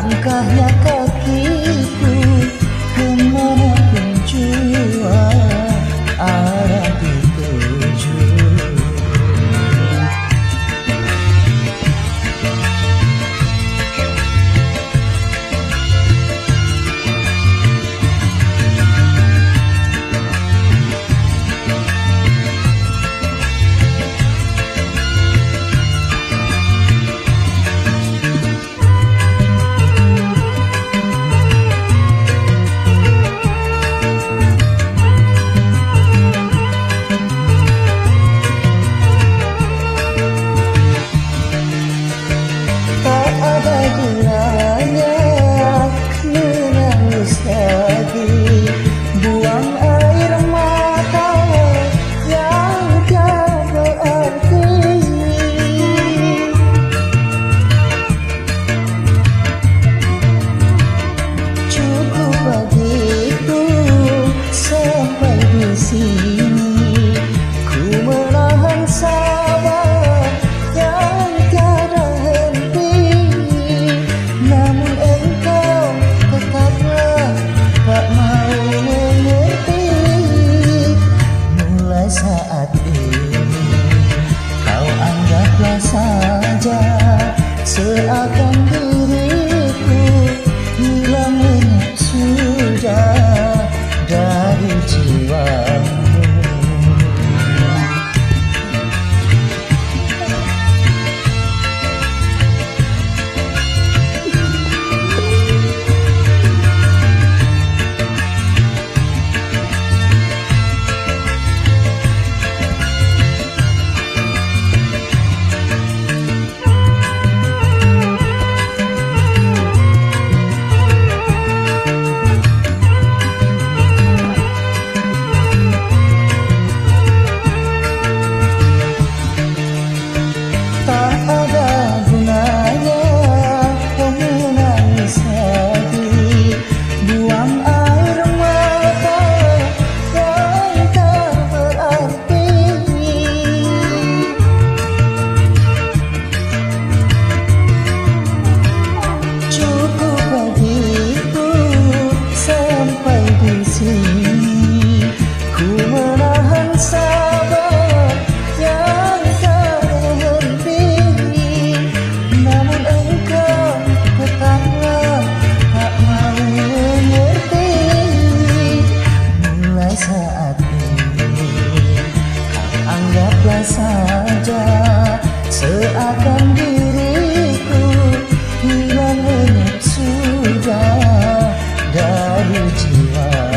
Langkahnya kakiku kemanapun jua arah dituju. Buang air mata yang tak berarti. Cukup bagiku sampai di sini. Ku menahan sabar yang tiada henti. Namun engkau tetaplah tak mau mengerti. Mulai saat ini kau anggaplah saja seakan diriku hilang lenyap sudah dari jiwamu. Saat ini kau anggaplah saja seakan diriku hilang lenyap sudah dari jiwa.